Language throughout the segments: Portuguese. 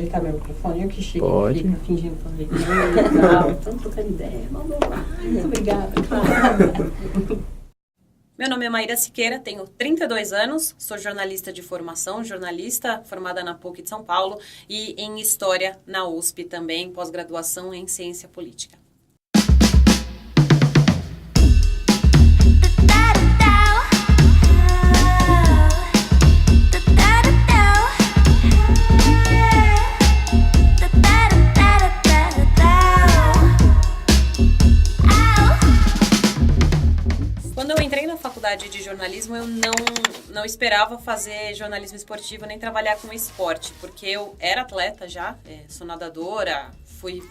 ajeitar meu microfone? Eu que chego Pode. e fico fingindo que legal. Estamos trocando ideia. Vamos lá. Muito obrigada. Meu nome é Maíra Siqueira, tenho 32 anos, sou jornalista de formação, jornalista formada na PUC de São Paulo e em História na USP também, pós-graduação em Ciência Política. Quando eu entrei na faculdade de jornalismo, eu não esperava fazer jornalismo esportivo nem trabalhar com esporte, porque eu era atleta já, sou nadadora, fui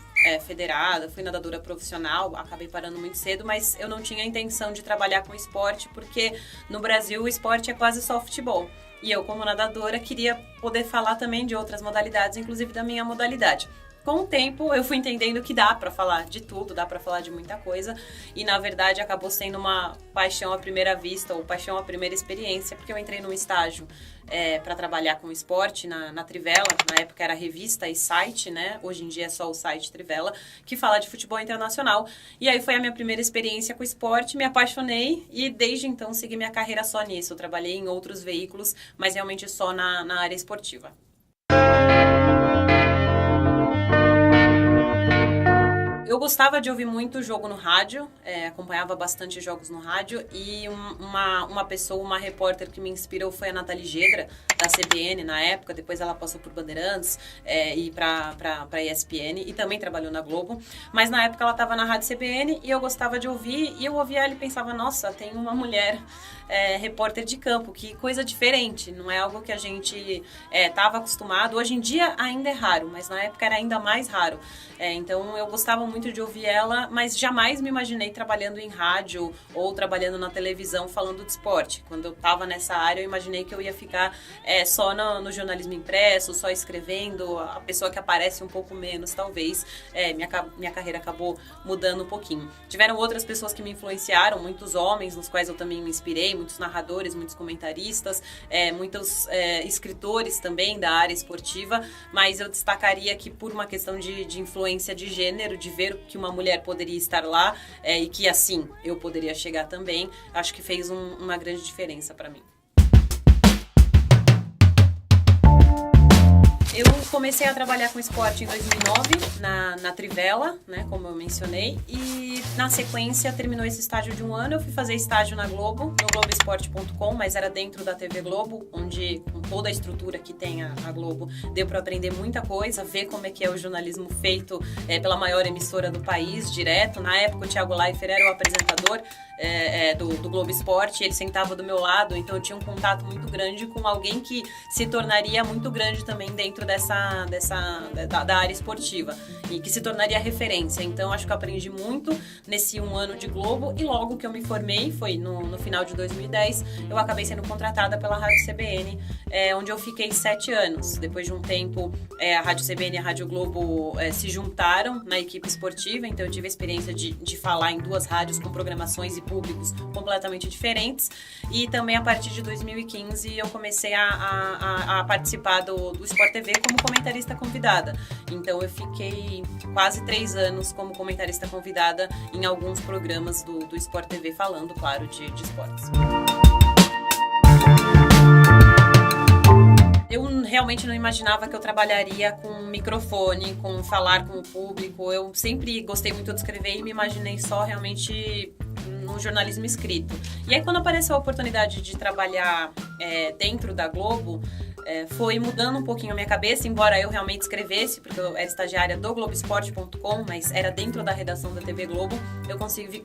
federada, fui nadadora profissional, acabei parando muito cedo, mas eu não tinha a intenção de trabalhar com esporte, porque no Brasil o esporte é quase só futebol. E eu, como nadadora, queria poder falar também de outras modalidades, inclusive da minha modalidade. Com o tempo, eu fui entendendo que dá pra falar de tudo, dá pra falar de muita coisa. E, na verdade, acabou sendo uma paixão à primeira vista, ou paixão à primeira experiência, porque eu entrei num estágio para trabalhar com esporte na Trivela. Na época era revista e site, né? Hoje em dia é só o site Trivela, que fala de futebol internacional. E aí foi a minha primeira experiência com esporte, me apaixonei e, desde então, segui minha carreira só nisso. Eu trabalhei em outros veículos, mas realmente só na área esportiva. Eu gostava de ouvir muito jogo no rádio, acompanhava bastante jogos no rádio e uma pessoa, uma repórter que me inspirou foi a Nathalie Gedra, da CBN na época, depois ela passou por Bandeirantes e para ESPN e também trabalhou na Globo, mas na época ela estava na rádio CBN e eu gostava de ouvir e eu ouvia ela e pensava, nossa, tem uma mulher repórter de campo, que coisa diferente, não é algo que a gente estava acostumado, hoje em dia ainda é raro, mas na época era ainda mais raro, então eu gostava muito de ouvir ela, mas jamais me imaginei trabalhando em rádio ou trabalhando na televisão falando de esporte. Quando eu estava nessa área, eu imaginei que eu ia ficar só no jornalismo impresso, só escrevendo, a pessoa que aparece um pouco menos, talvez. Minha carreira acabou mudando um pouquinho. Tiveram outras pessoas que me influenciaram, muitos homens, nos quais eu também me inspirei, muitos narradores, muitos comentaristas, muitos escritores também da área esportiva, mas eu destacaria que por uma questão de influência de gênero, de ver que uma mulher poderia estar lá e que assim eu poderia chegar também, acho que fez uma grande diferença para mim. Eu comecei a trabalhar com esporte em 2009, na Trivela, né, como eu mencionei, e na sequência terminou esse estágio de 1 ano, eu fui fazer estágio na Globo, no Globoesporte.com, mas era dentro da TV Globo, onde com toda a estrutura que tem a Globo, deu para aprender muita coisa, ver como é que é o jornalismo feito pela maior emissora do país, direto. Na época o Thiago Leifert era o apresentador do Globo Esporte, ele sentava do meu lado, então eu tinha um contato muito grande com alguém que se tornaria muito grande também dentro da área esportiva e que se tornaria referência. Então acho que eu aprendi muito nesse 1 ano de Globo e logo que eu me formei, foi no final de 2010, eu acabei sendo contratada pela Rádio CBN, onde eu fiquei 7 anos. Depois de um tempo, a Rádio CBN e a Rádio Globo se juntaram na equipe esportiva, então eu tive a experiência de falar em 2 rádios com programações e públicos completamente diferentes e também a partir de 2015 eu comecei a participar do Sport TV como comentarista convidada. Então eu fiquei quase 3 anos como comentarista convidada em alguns programas do Sport TV falando, claro, de esportes. Eu realmente não imaginava que eu trabalharia com microfone, com falar com o público. Eu sempre gostei muito de escrever e me imaginei só realmente no jornalismo escrito. E aí quando apareceu a oportunidade de trabalhar dentro da Globo, foi mudando um pouquinho a minha cabeça, embora eu realmente escrevesse, porque eu era estagiária do Globoesporte.com, mas era dentro da redação da TV Globo, eu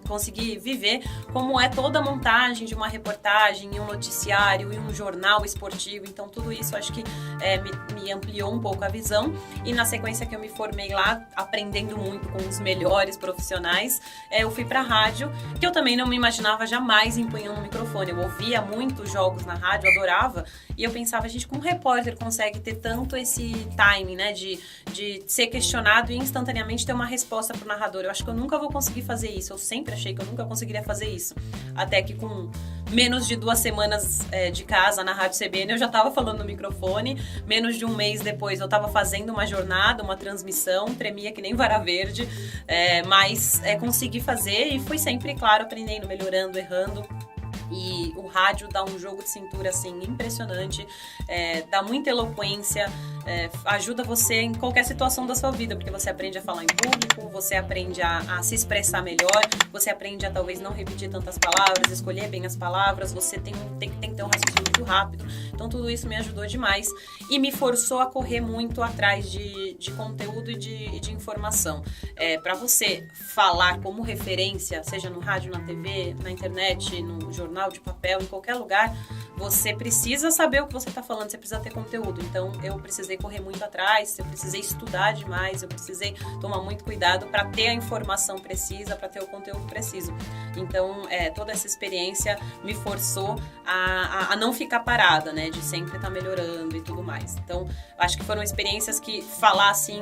consegui viver como é toda a montagem de uma reportagem, em um noticiário, em um jornal esportivo, então tudo isso acho que me ampliou um pouco a visão, e na sequência que eu me formei lá, aprendendo muito com os melhores profissionais, eu fui pra rádio, que eu também não me imaginava jamais empunhando um microfone. Eu ouvia muitos jogos na rádio, rádio, eu adorava. E eu pensava, gente, como um repórter consegue ter tanto esse timing, né? De ser questionado e instantaneamente ter uma resposta pro narrador. Eu acho que eu nunca vou conseguir fazer isso. Eu sempre achei que eu nunca conseguiria fazer isso. Até que com menos de 2 semanas de casa na Rádio CBN, eu já tava falando no microfone. Menos de um mês depois, eu tava fazendo uma jornada, uma transmissão. Tremia que nem vara verde. Mas consegui fazer e fui sempre, claro, aprendendo, melhorando, errando. E o rádio dá um jogo de cintura, assim, impressionante, dá muita eloquência, ajuda você em qualquer situação da sua vida, porque você aprende a falar em público, você aprende a se expressar melhor, você aprende a talvez não repetir tantas palavras, escolher bem as palavras, você tem que ter um raciocínio muito rápido. Então tudo isso me ajudou demais e me forçou a correr muito atrás de conteúdo e de informação. Para você falar como referência, seja no rádio, na TV, na internet, no jornal, de papel, em qualquer lugar, você precisa saber o que você está falando, você precisa ter conteúdo. Então, eu precisei correr muito atrás, eu precisei estudar demais, eu precisei tomar muito cuidado para ter a informação precisa, para ter o conteúdo preciso. Então, toda essa experiência me forçou a não ficar parada, né? De sempre estar melhorando e tudo mais. Então, acho que foram experiências que falar assim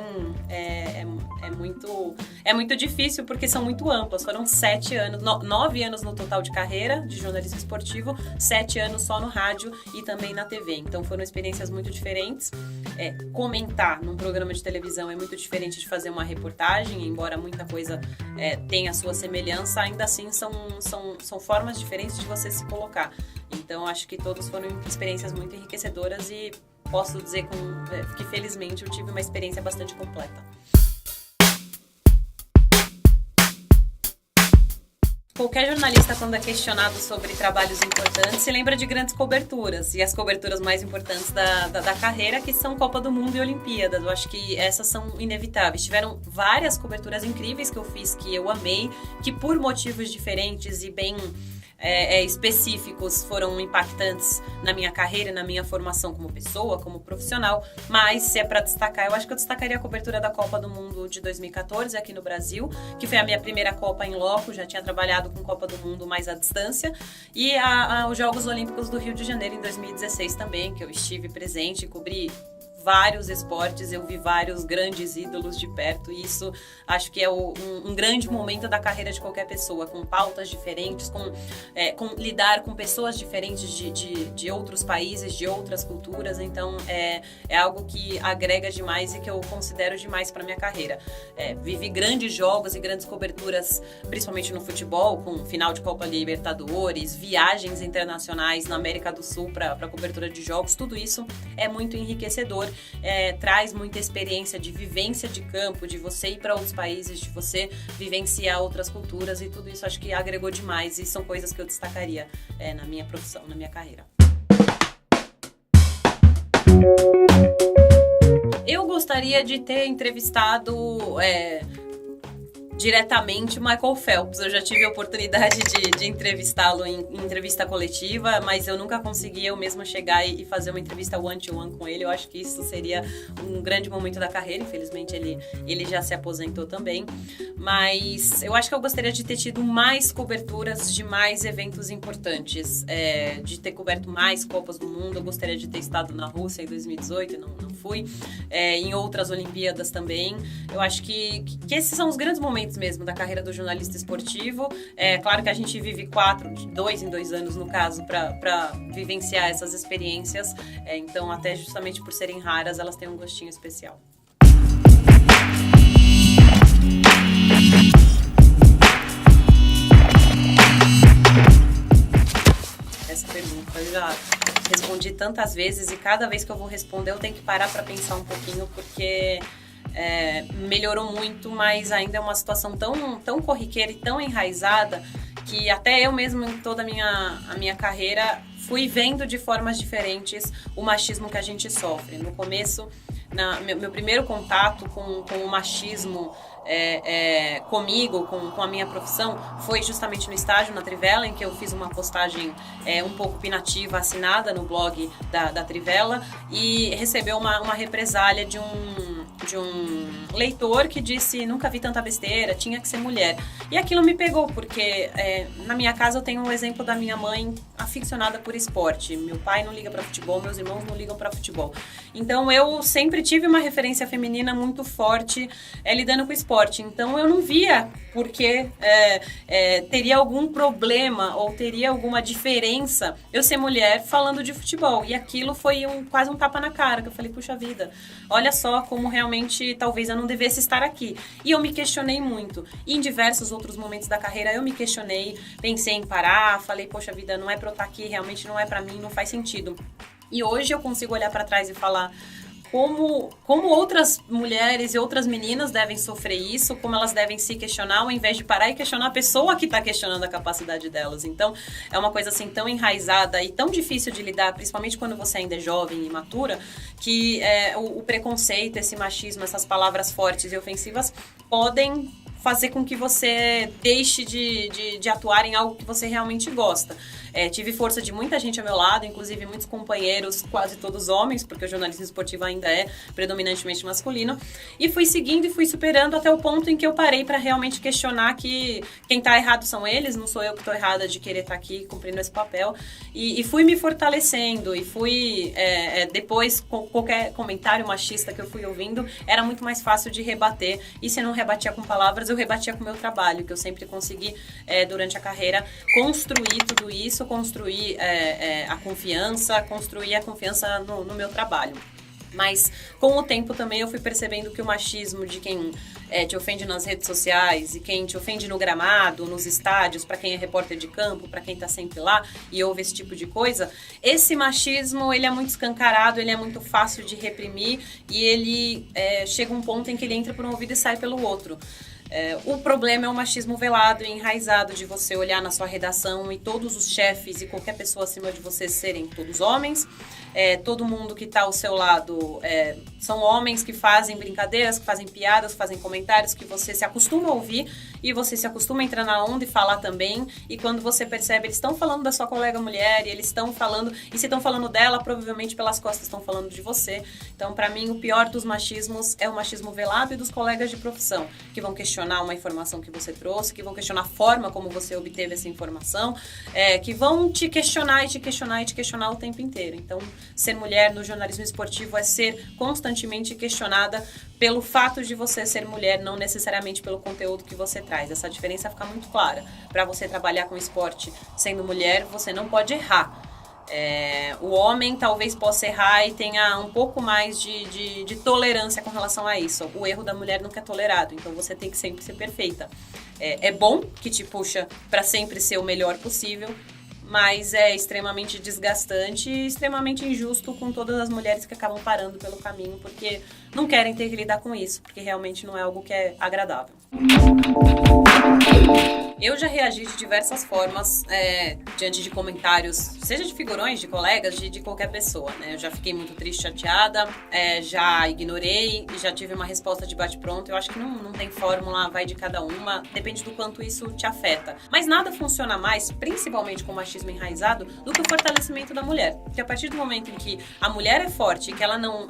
é muito difícil, porque são muito amplas. Foram 7 anos, 9 anos no total de carreira de jornalismo esportivo, 7 anos só no rádio e também na TV. Então foram experiências muito diferentes. Comentar num programa de televisão é muito diferente de fazer uma reportagem, embora muita coisa tenha a sua semelhança, ainda assim são formas diferentes de você se colocar. Então acho que todas foram experiências muito enriquecedoras e posso dizer que felizmente eu tive uma experiência bastante completa. Qualquer jornalista, quando é questionado sobre trabalhos importantes, se lembra de grandes coberturas. E as coberturas mais importantes da carreira, que são Copa do Mundo e Olimpíadas. Eu acho que essas são inevitáveis. Tiveram várias coberturas incríveis que eu fiz, que eu amei, que por motivos diferentes e bem específicos foram impactantes na minha carreira e na minha formação como pessoa, como profissional. Mas se é para destacar, eu acho que eu destacaria a cobertura da Copa do Mundo de 2014 aqui no Brasil, que foi a minha primeira Copa em loco, já tinha trabalhado com Copa do Mundo mais à distância, e os Jogos Olímpicos do Rio de Janeiro em 2016 também, que eu estive presente e cobri vários esportes, eu vi vários grandes ídolos de perto, e isso acho que é um grande momento da carreira de qualquer pessoa, com pautas diferentes, com lidar com pessoas diferentes de outros países, de outras culturas. Então é algo que agrega demais e que eu considero demais para minha carreira. Vivi grandes jogos e grandes coberturas, principalmente no futebol, com final de Copa Libertadores, viagens internacionais na América do Sul para cobertura de jogos. Tudo isso é muito enriquecedor. Traz muita experiência de vivência de campo, de você ir para outros países, de você vivenciar outras culturas, e tudo isso acho que agregou demais e são coisas que eu destacaria na minha profissão, na minha carreira. Eu gostaria de ter entrevistado diretamente o Michael Phelps. Eu já tive a oportunidade de entrevistá-lo em entrevista coletiva, mas eu nunca consegui eu mesma chegar e fazer uma entrevista one-to-one com ele. Eu acho que isso seria um grande momento da carreira. Infelizmente ele já se aposentou também, mas eu acho que eu gostaria de ter tido mais coberturas de mais eventos importantes, de ter coberto mais Copas do Mundo. Eu gostaria de ter estado na Rússia em 2018, não fui, em outras Olimpíadas também. Eu acho que esses são os grandes momentos mesmo da carreira do jornalista esportivo. Claro que a gente vive 2 em 2 anos no caso, para vivenciar essas experiências, então até justamente por serem raras, elas têm um gostinho especial. Essa pergunta eu já respondi tantas vezes e cada vez que eu vou responder eu tenho que parar para pensar um pouquinho, porque melhorou muito, mas ainda é uma situação tão corriqueira e tão enraizada que até eu mesmo em toda a minha carreira fui vendo de formas diferentes o machismo que a gente sofre. No começo, meu primeiro contato com o machismo comigo, com a minha profissão, foi justamente no estágio na Trivela, em que eu fiz uma postagem um pouco opinativa, assinada no blog da Trivela, e recebeu uma represália de de um leitor que disse: nunca vi tanta besteira, tinha que ser mulher. E aquilo me pegou, porque na minha casa eu tenho um exemplo da minha mãe aficionada por esporte. Meu pai não liga pra futebol, meus irmãos não ligam pra futebol. Então eu sempre tive uma referência feminina muito forte lidando com esporte. Então eu não via porque teria algum problema ou teria alguma diferença eu ser mulher falando de futebol. E aquilo foi quase um tapa na cara, que eu falei: puxa vida, olha só como realmente talvez eu não devesse estar aqui. E eu me questionei muito. E em diversos outros momentos da carreira eu me questionei, pensei em parar, falei: poxa vida, não é pra eu estar aqui, realmente não é pra mim, não faz sentido. E hoje eu consigo olhar pra trás e falar como outras mulheres e outras meninas devem sofrer isso, como elas devem se questionar, ao invés de parar e questionar a pessoa que está questionando a capacidade delas. Então, é uma coisa assim tão enraizada e tão difícil de lidar, principalmente quando você ainda é jovem e imatura, que o preconceito, esse machismo, essas palavras fortes e ofensivas podem fazer com que você deixe de atuar em algo que você realmente gosta. Tive força de muita gente ao meu lado, inclusive muitos companheiros, quase todos homens, porque o jornalismo esportivo ainda é predominantemente masculino, e fui seguindo e fui superando até o ponto em que eu parei para realmente questionar que quem tá errado são eles, não sou eu que tô errada de querer estar aqui cumprindo esse papel, e fui me fortalecendo, e fui, depois, com qualquer comentário machista que eu fui ouvindo, era muito mais fácil de rebater, e se não rebatia com palavras, eu rebatia com o meu trabalho, que eu sempre consegui, durante a carreira, construir tudo isso, construir a confiança no meu trabalho. Mas com o tempo também eu fui percebendo que o machismo de quem te ofende nas redes sociais e quem te ofende no gramado, nos estádios, para quem é repórter de campo, para quem tá sempre lá e ouve esse tipo de coisa, esse machismo ele é muito escancarado, ele é muito fácil de reprimir e ele chega um ponto em que ele entra por um ouvido e sai pelo outro. O problema é o machismo velado e enraizado de você olhar na sua redação e todos os chefes e qualquer pessoa acima de você serem todos homens. Todo mundo que está ao seu lado são homens que fazem brincadeiras, que fazem piadas, que fazem comentários que você se acostuma a ouvir e você se acostuma a entrar na onda e falar também. E quando você percebe, eles estão falando da sua colega mulher e eles estão falando, e se estão falando dela, provavelmente pelas costas estão falando de você. Então, para mim, o pior dos machismos é o machismo velado e dos colegas de profissão, que vão questionar uma informação que você trouxe, que vão questionar a forma como você obteve essa informação, que vão te questionar e te questionar e te questionar o tempo inteiro. Então, ser mulher no jornalismo esportivo é ser constantemente questionada pelo fato de você ser mulher, não necessariamente pelo conteúdo que você traz. Essa diferença fica muito clara. Para você trabalhar com esporte sendo mulher, você não pode errar. O homem talvez possa errar e tenha um pouco mais de tolerância com relação a isso. O erro da mulher nunca é tolerado, então você tem que sempre ser perfeita. É bom que te puxa para sempre ser o melhor possível, mas é extremamente desgastante e extremamente injusto com todas as mulheres que acabam parando pelo caminho porque não querem ter que lidar com isso, porque realmente não é algo que é agradável. Eu já reagi de diversas formas diante de comentários, seja de figurões, de colegas, de qualquer pessoa, né? Eu já fiquei muito triste, chateada, já ignorei e já tive uma resposta de bate-pronto. Eu acho que não tem fórmula, vai de cada uma, depende do quanto isso te afeta. Mas nada funciona mais, principalmente com o machismo enraizado, do que o fortalecimento da mulher. Porque a partir do momento em que a mulher é forte, que ela não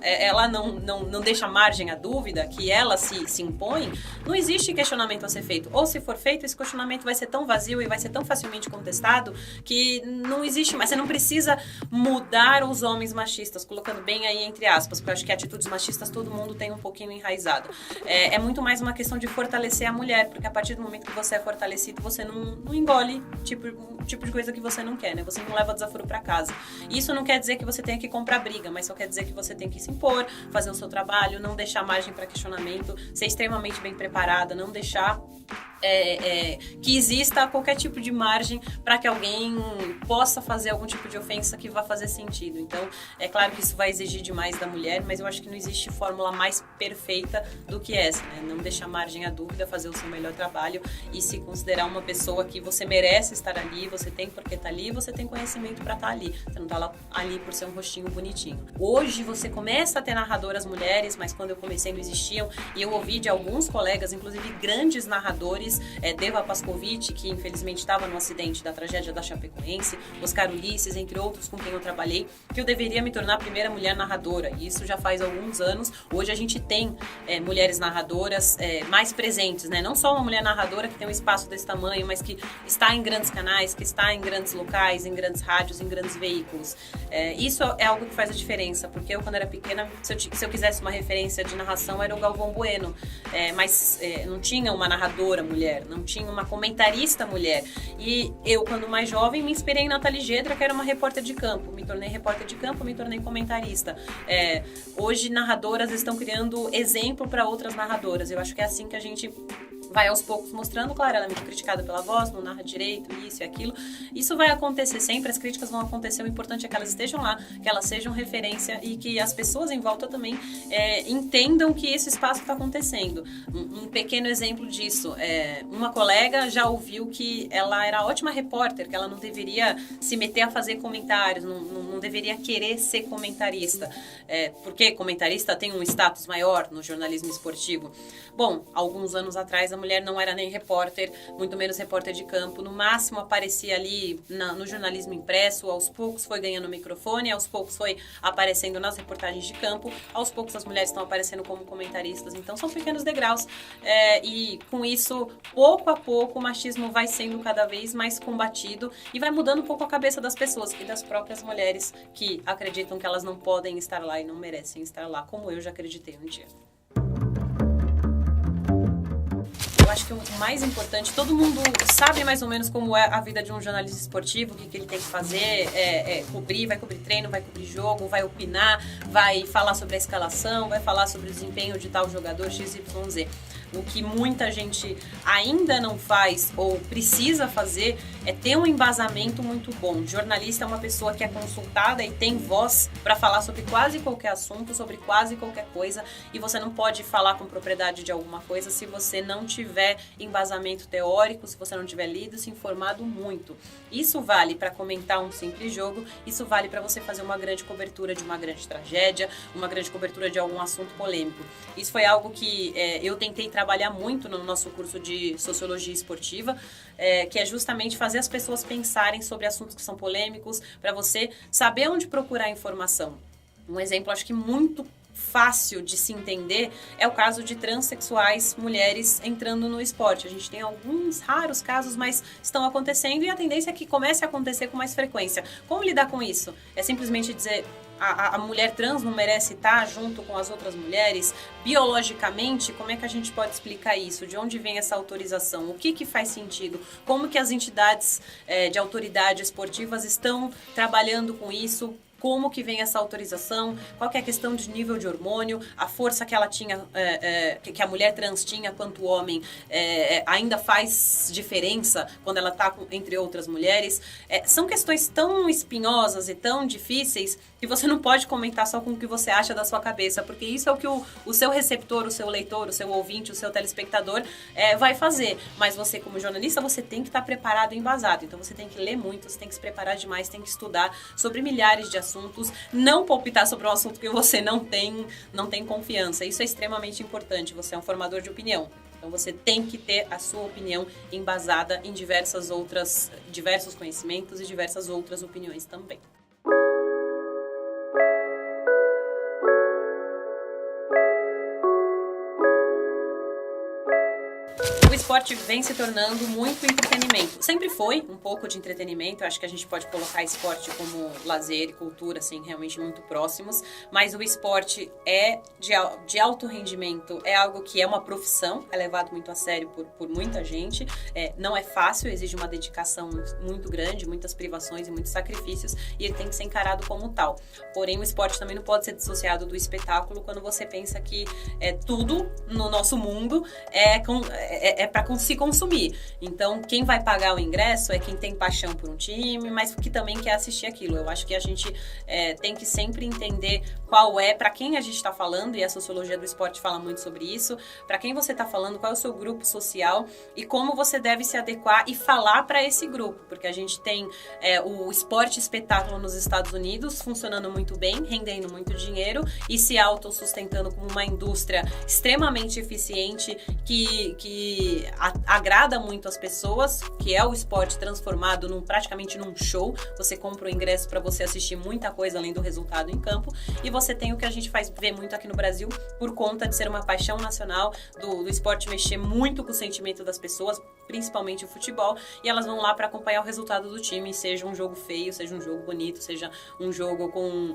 deixa margem à dúvida, que ela se impõe, não existe questionamento a ser feito. Ou se for feito, esse questionamento vai ser tão vazio e vai ser tão facilmente contestado que não existe mais. Você não precisa mudar os homens machistas, colocando bem aí entre aspas, porque eu acho que atitudes machistas todo mundo tem um pouquinho enraizado. É muito mais uma questão de fortalecer a mulher, porque a partir do momento que você é fortalecido, você não engole tipo de coisa que você não quer, né? Você não leva desaforo pra casa. Isso não quer dizer que você tenha que comprar briga, mas só quer dizer que você tem que se impor, fazer o seu trabalho, não deixar margem para questionamento, ser extremamente bem preparada, não deixar que exista qualquer tipo de margem para que alguém possa fazer algum tipo de ofensa que vá fazer sentido. Então, é claro que isso vai exigir demais da mulher, mas eu acho que não existe fórmula mais perfeita do que essa, né? Não deixar margem à dúvida, fazer o seu melhor trabalho e se considerar uma pessoa que você merece estar ali, você tem porque tá ali, você tem conhecimento para estar ali. Você não tá ali por ser um rostinho bonitinho. Hoje você começa a ter narradoras mulheres, mas quando eu comecei não existiam, e eu ouvi de alguns colegas, inclusive grandes narradores, Ulisses, Deva Pascovitch, que infelizmente estava no acidente da tragédia da Chapecoense, Oscar Ulisses, entre outros com quem eu trabalhei, que eu deveria me tornar a primeira mulher narradora. E isso já faz alguns anos. Hoje a gente tem mulheres narradoras mais presentes, né? Não só uma mulher narradora que tem um espaço desse tamanho, mas que está em grandes canais, que está em grandes locais, em grandes rádios, em grandes veículos. Isso é algo que faz a diferença, porque eu, quando era pequena, se eu quisesse uma referência de narração, era o Galvão Bueno, mas não tinha uma narradora mulher, não tinha uma comentarista mulher. E eu, quando mais jovem, me inspirei em Nathalie Gedra, que era uma repórter de campo. Me tornei repórter de campo, me tornei comentarista. Hoje, narradoras estão criando exemplo para outras narradoras. Eu acho que é assim que a gente vai aos poucos mostrando. Claro, ela é muito criticada pela voz, não narra direito, isso e aquilo. Isso vai acontecer sempre, as críticas vão acontecer. O importante é que elas estejam lá, que elas sejam referência e que as pessoas em volta também entendam que esse espaço está acontecendo. Um pequeno exemplo disso, uma colega já ouviu que ela era ótima repórter, que ela não deveria se meter a fazer comentários, não deveria querer ser comentarista, porque comentarista tem um status maior no jornalismo esportivo. Bom, alguns anos atrás a mulher não era nem repórter, muito menos repórter de campo, no máximo aparecia ali no jornalismo impresso, aos poucos foi ganhando microfone, aos poucos foi aparecendo nas reportagens de campo, aos poucos as mulheres estão aparecendo como comentaristas, então são pequenos degraus, e com isso, pouco a pouco, o machismo vai sendo cada vez mais combatido e vai mudando um pouco a cabeça das pessoas e das próprias mulheres que acreditam que elas não podem estar lá e não merecem estar lá, como eu já acreditei um dia. Eu acho que o mais importante, todo mundo sabe mais ou menos como é a vida de um jornalista esportivo, o que ele tem que fazer, vai cobrir treino, vai cobrir jogo, vai opinar, vai falar sobre a escalação, vai falar sobre o desempenho de tal jogador XYZ. O que muita gente ainda não faz ou precisa fazer é ter um embasamento muito bom. Jornalista é uma pessoa que é consultada e tem voz para falar sobre quase qualquer assunto, sobre quase qualquer coisa, e você não pode falar com propriedade de alguma coisa se você não tiver embasamento teórico, se você não tiver lido, se informado muito. Isso vale para comentar um simples jogo, isso vale para você fazer uma grande cobertura de uma grande tragédia, uma grande cobertura de algum assunto polêmico. Isso foi algo que eu tentei trabalhar muito no nosso curso de Sociologia Esportiva, que é justamente fazer as pessoas pensarem sobre assuntos que são polêmicos, para você saber onde procurar informação. Um exemplo, acho que muito fácil de se entender é o caso de transexuais mulheres entrando no esporte. A gente tem alguns raros casos, mas estão acontecendo e a tendência é que comece a acontecer com mais frequência. Como lidar com isso? É simplesmente dizer a mulher trans não merece estar junto com as outras mulheres? Biologicamente, como é que a gente pode explicar isso? De onde vem essa autorização? O que faz sentido? Como que as entidades de autoridade esportivas estão trabalhando com isso? Como que vem essa autorização, qual que é a questão de nível de hormônio, a força que ela tinha, que a mulher trans tinha quanto homem, ainda faz diferença quando ela está entre outras mulheres. São questões tão espinhosas e tão difíceis que você não pode comentar só com o que você acha da sua cabeça, porque isso é o que o seu receptor, o seu leitor, o seu ouvinte, o seu telespectador vai fazer. Mas você, como jornalista, você tem que estar preparado e embasado. Então você tem que ler muito, você tem que se preparar demais, tem que estudar sobre milhares de assuntos, não palpitar sobre um assunto que você não tem confiança. Isso é extremamente importante, você é um formador de opinião. Então você tem que ter a sua opinião embasada em diversos conhecimentos e diversas outras opiniões também. O esporte vem se tornando muito entretenimento. Sempre foi um pouco de entretenimento. Eu acho que a gente pode colocar esporte como lazer e cultura, assim, realmente muito próximos. Mas o esporte de alto rendimento, é algo que é uma profissão, é levado muito a sério por muita gente. Não é fácil, exige uma dedicação muito grande, muitas privações e muitos sacrifícios, e ele tem que ser encarado como tal. Porém, o esporte também não pode ser dissociado do espetáculo quando você pensa que tudo no nosso mundo é para se consumir. Então, quem vai pagar o ingresso é quem tem paixão por um time, mas que também quer assistir aquilo. Eu acho que a gente tem que sempre entender para quem a gente está falando, e a sociologia do esporte fala muito sobre isso, para quem você está falando, qual é o seu grupo social e como você deve se adequar e falar para esse grupo, porque a gente tem o esporte espetáculo nos Estados Unidos funcionando muito bem, rendendo muito dinheiro e se autossustentando como uma indústria extremamente eficiente que agrada muito as pessoas, que é o esporte transformado praticamente num show. Você compra o ingresso para você assistir muita coisa além do resultado em campo, e você tem o que a gente vê muito aqui no Brasil, por conta de ser uma paixão nacional, do esporte mexer muito com o sentimento das pessoas, principalmente o futebol, e elas vão lá para acompanhar o resultado do time, seja um jogo feio, seja um jogo bonito, seja um jogo com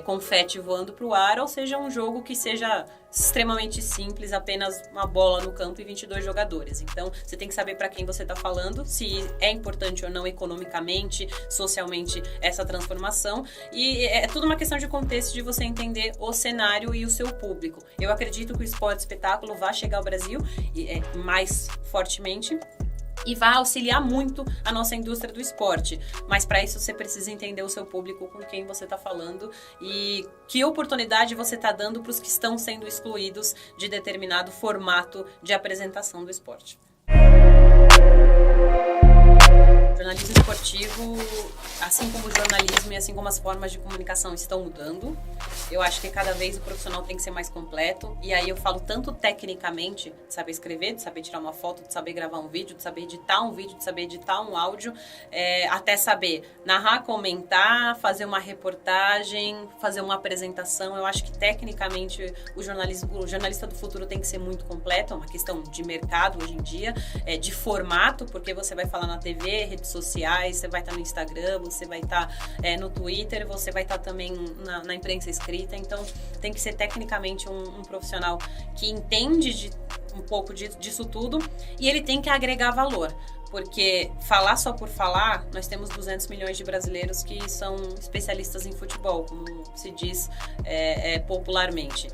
confete voando pro ar, ou seja um jogo que seja extremamente simples, apenas uma bola no campo e 22 jogadores. Então, você tem que saber para quem você está falando, se é importante ou não economicamente, socialmente, essa transformação. E é tudo uma questão de contexto, de você entender o cenário e o seu público. Eu acredito que o esporte espetáculo vai chegar ao Brasil mais fortemente, e vai auxiliar muito a nossa indústria do esporte. Mas para isso você precisa entender o seu público, com quem você está falando, e que oportunidade você está dando para os que estão sendo excluídos de determinado formato de apresentação do esporte. O jornalismo esportivo, assim como o jornalismo e assim como as formas de comunicação estão mudando, eu acho que cada vez o profissional tem que ser mais completo. E aí eu falo tanto tecnicamente, de saber escrever, de saber tirar uma foto, de saber gravar um vídeo, de saber editar um vídeo, de saber editar um áudio, até saber narrar, comentar, fazer uma reportagem, fazer uma apresentação. Eu acho que tecnicamente o jornalista do futuro tem que ser muito completo. É uma questão de mercado hoje em dia, de formato, porque você vai falar na TV, redes sociais, você vai estar no Instagram, você vai estar no Twitter, você vai estar também na imprensa escrita. Então tem que ser tecnicamente um profissional que entende um pouco disso tudo, e ele tem que agregar valor. Porque falar só por falar, nós temos 200 milhões de brasileiros que são especialistas em futebol, como se diz popularmente.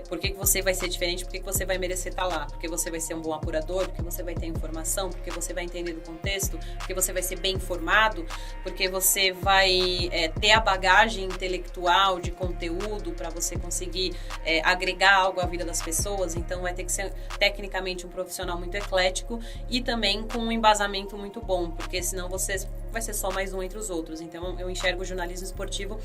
Por que você vai ser diferente? Por que você vai merecer estar lá? Porque você vai ser um bom apurador? Porque você vai ter informação? Porque você vai entender do contexto? Porque você vai ser bem informado? Porque você vai ter a bagagem intelectual de conteúdo para você conseguir agregar algo à vida das pessoas? Então vai ter que ser tecnicamente um profissional muito eclético e também com um embasamento muito bom, porque senão você vai ser só mais um entre os outros. Então eu enxergo o jornalismo esportivo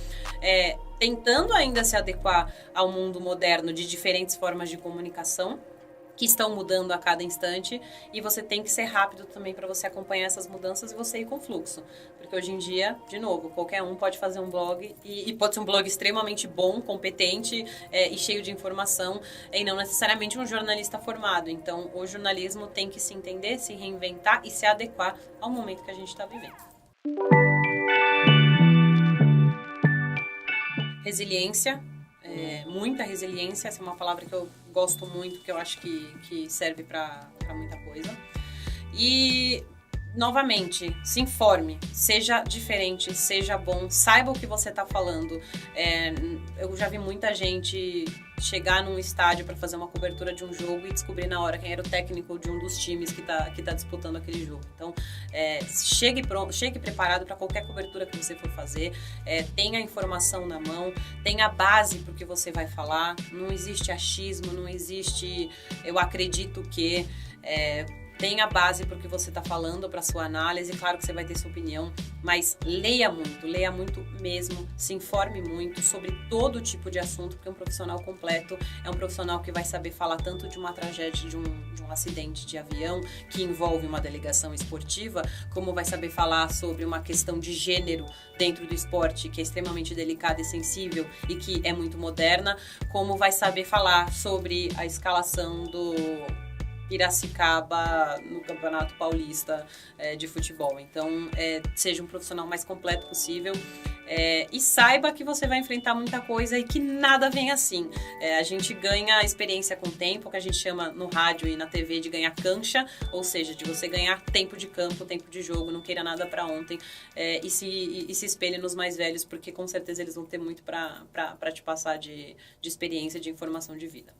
tentando ainda se adequar ao mundo moderno de diferentes formas de comunicação que estão mudando a cada instante, e você tem que ser rápido também para você acompanhar essas mudanças e você ir com fluxo. Porque hoje em dia, de novo, qualquer um pode fazer um blog, e pode ser um blog extremamente bom, competente e cheio de informação, e não necessariamente um jornalista formado. Então, o jornalismo tem que se entender, se reinventar e se adequar ao momento que a gente está vivendo. Resiliência. Muita resiliência, essa é uma palavra que eu gosto muito, que eu acho que serve para muita coisa. E, novamente, se informe, seja diferente, seja bom, saiba o que você está falando. Eu já vi muita gente chegar num estádio para fazer uma cobertura de um jogo e descobrir na hora quem era o técnico de um dos times que tá disputando aquele jogo. Então, chegue pronto, chegue preparado para qualquer cobertura que você for fazer, tenha a informação na mão, tenha a base para o que você vai falar, não existe achismo, não existe eu acredito que... Tenha a base para o que você está falando, para sua análise. Claro que você vai ter sua opinião, mas leia muito mesmo, se informe muito sobre todo tipo de assunto, porque um profissional completo é um profissional que vai saber falar tanto de uma tragédia, de um acidente de avião que envolve uma delegação esportiva, como vai saber falar sobre uma questão de gênero dentro do esporte, que é extremamente delicada e sensível e que é muito moderna, como vai saber falar sobre a escalação do Piracicaba no Campeonato Paulista de futebol. Então, seja um profissional mais completo possível e saiba que você vai enfrentar muita coisa e que nada vem assim. A gente ganha experiência com o tempo, que a gente chama no rádio e na TV de ganhar cancha, ou seja, de você ganhar tempo de campo, tempo de jogo, não queira nada para ontem, e se espelhe nos mais velhos, porque com certeza eles vão ter muito para te passar de experiência, de informação de vida.